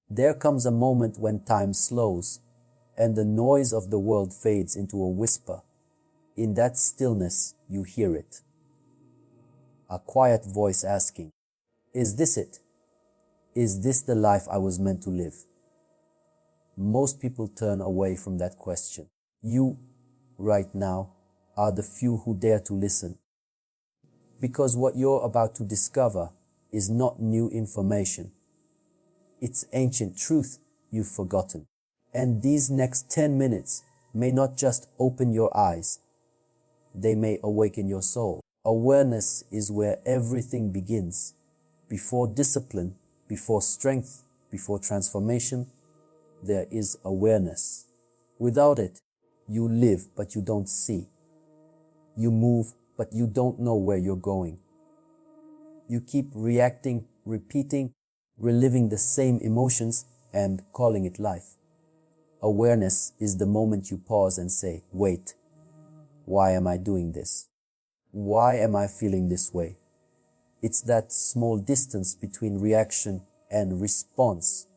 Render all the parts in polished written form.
There comes a moment when time slows and the noise of the world fades into a whisper. In that stillness, you hear it. A quiet voice asking, "Is this it? Is this the life I was meant to live?" Most people turn away from that question. You, right now, are the few who dare to listen. Because what you're about to discover is not new information. It's ancient truth you've forgotten. And these next 10 minutes may not just open your eyes, they may awaken your soul. Awareness is where everything begins. Before discipline, before strength, before transformation, there is awareness. Without it, you live but you don't see. You move but you don't know where you're going. You keep reacting, repeating, reliving the same emotions and calling it life. Awareness is the moment you pause and say, "Wait, why am I doing this? Why am I feeling this way?" It's that small distance between reaction and response.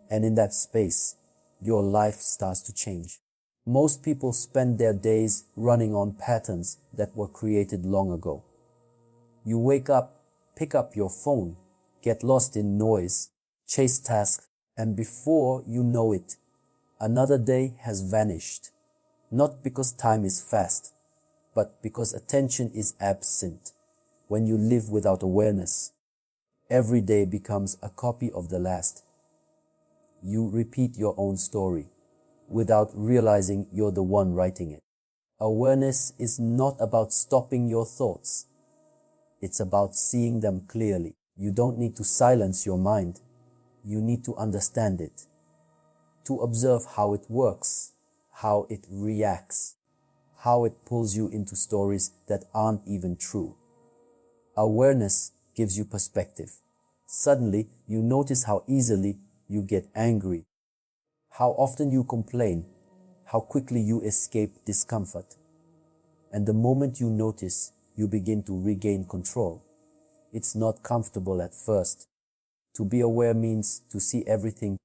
And in that space, your life starts to change. Most people spend their days running on patterns that were created long ago. You wake up, pick up your phone, get lost in noise, chase tasks, and before you know it, another day has vanished. Not because time is fast, but because attention is absent. When you live without awareness, every day becomes a copy of the last. You repeat your own story without realizing you're the one writing it. Awareness is not about stopping your thoughts. It's about seeing them clearly. You don't need to silence your mind. You need to understand it, to observe how it works, how it reacts, how it pulls you into stories that aren't even true. Awareness gives you perspective. Suddenly, you notice how easily you get angry, how often you complain, how quickly you escape discomfort. And the moment you notice, you begin to regain control. It's not comfortable at first. To be aware means to see everything,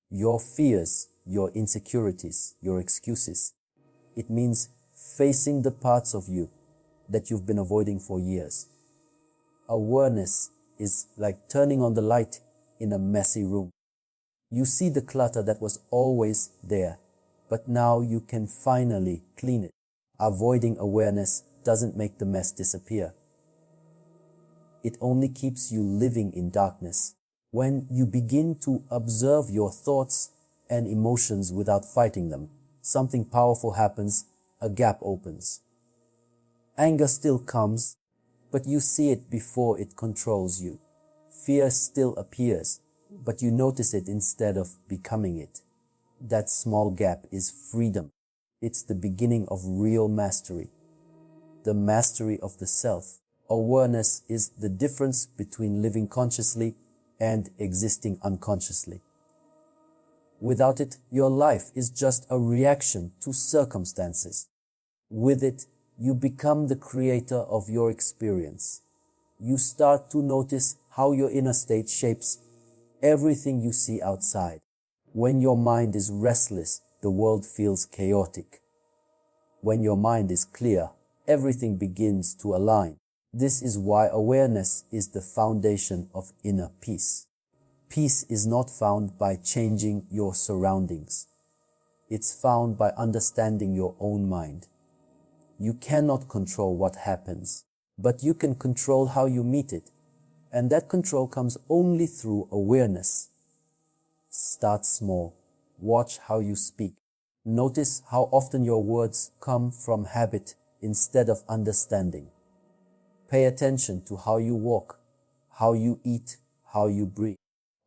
your fears, your insecurities, your excuses. It means facing the parts of you that you've been avoiding for years. Awareness is like turning on the light in a messy room. You see the clutter that was always there, but now you can finally clean it. Avoiding awareness doesn't make the mess disappear. It only keeps you living in darkness. When you begin to observe your thoughts and emotions without fighting them, something powerful happens, a gap opens. Anger still comes, but you see it before it controls you. Fear still appears, but you notice it instead of becoming it. That small gap is freedom. It's the beginning of real mastery, the mastery of the self. Awareness is the difference between living consciously and existing unconsciously. Without it, your life is just a reaction to circumstances. With it, you become the creator of your experience. You start to notice how your inner state shapes everything you see outside. When your mind is restless, the world feels chaotic. When your mind is clear, everything begins to align. This is why awareness is the foundation of inner peace. Peace is not found by changing your surroundings. It's found by understanding your own mind. You cannot control what happens, but you can control how you meet it. And that control comes only through awareness. Start small. Watch how you speak. Notice how often your words come from habit instead of understanding. Pay attention to how you walk, how you eat, how you breathe.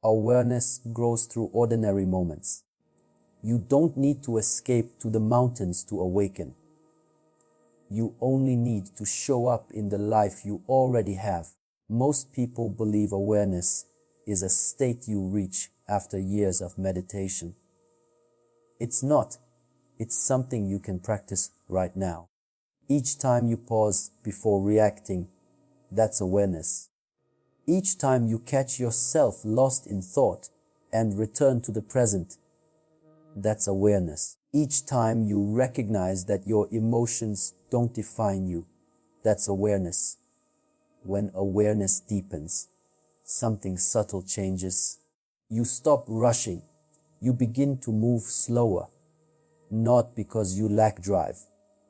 Awareness grows through ordinary moments. You don't need to escape to the mountains to awaken. You only need to show up in the life you already have. Most people believe awareness is a state you reach after years of meditation. It's not. It's something you can practice right now. Each time you pause before reacting, that's awareness. Each time you catch yourself lost in thought, and return to the present. That's awareness. Each time you recognize that your emotions don't define you, that's awareness. When awareness deepens, something subtle changes. You stop rushing. You begin to move slower, not because you lack drive,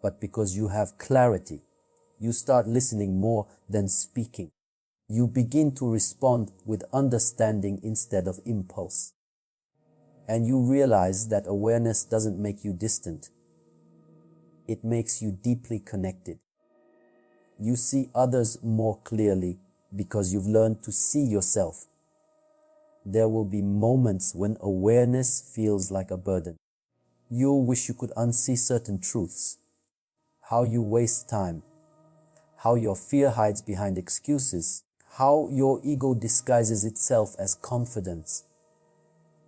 but because you have clarity. You start listening more than speaking. You begin to respond with understanding instead of impulse. And you realize that awareness doesn't make you distant. It makes you deeply connected. You see others more clearly because you've learned to see yourself. There will be moments when awareness feels like a burden. You'll wish you could unsee certain truths. How you waste time. How your fear hides behind excuses. How your ego disguises itself as confidence.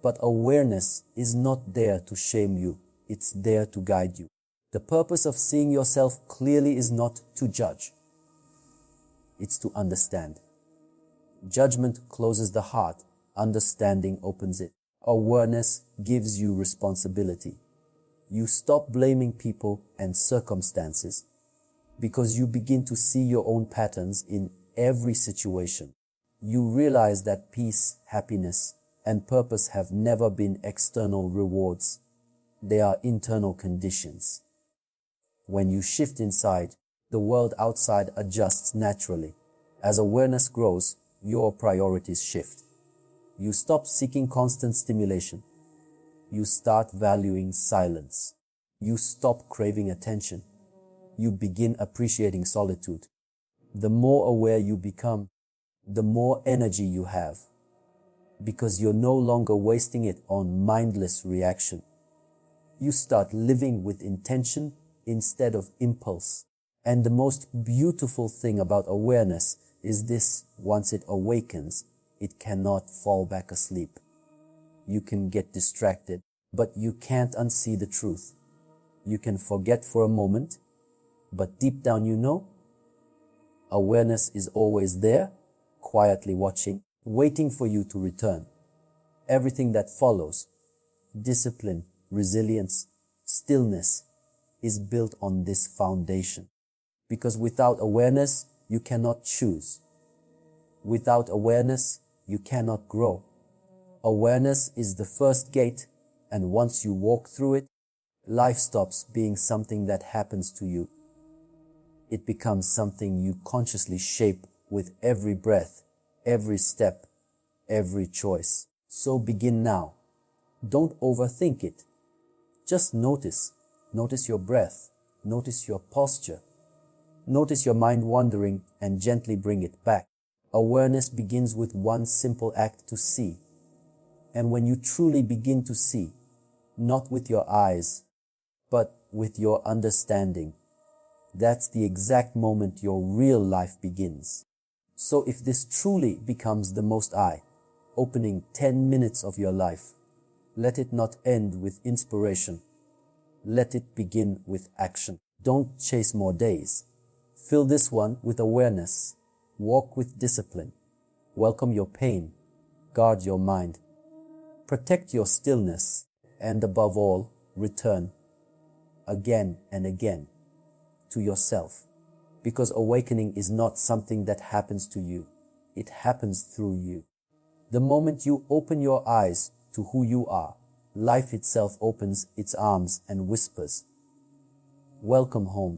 But awareness is not there to shame you. It's there to guide you. The purpose of seeing yourself clearly is not to judge. It's to understand. Judgment closes the heart. Understanding opens it. Awareness gives you responsibility. You stop blaming people and circumstances because you begin to see your own patterns in every situation. You realize that peace, happiness, and purpose have never been external rewards. They are internal conditions. When you shift inside, the world outside adjusts naturally. As awareness grows, your priorities shift. You stop seeking constant stimulation. You start valuing silence. You stop craving attention. You begin appreciating solitude. The more aware you become, the more energy you have, because you're no longer wasting it on mindless reaction. You start living with intention instead of impulse. And the most beautiful thing about awareness is this: once it awakens, it cannot fall back asleep. You can get distracted, but you can't unsee the truth. You can forget for a moment, but deep down you know, awareness is always there, quietly watching, waiting for you to return. Everything that follows, discipline, resilience, stillness, is built on this foundation. Because without awareness, you cannot choose. Without awareness, you cannot grow. Awareness is the first gate, and once you walk through it, life stops being something that happens to you. It becomes something you consciously shape with every breath, every step, every choice. So begin now. Don't overthink it. Just notice. Notice your breath. Notice your posture. Notice your mind wandering and gently bring it back. Awareness begins with one simple act: to see. And when you truly begin to see, not with your eyes, but with your understanding, that's the exact moment your real life begins. So if this truly becomes the most I, opening 10 minutes of your life, let it not end with inspiration. Let it begin with action. Don't chase more days. Fill this one with awareness. Walk with discipline. Welcome your pain. Guard your mind. Protect your stillness. And above all, return again and again to yourself. Because awakening is not something that happens to you. It happens through you. The moment you open your eyes to who you are, life itself opens its arms and whispers, "Welcome home."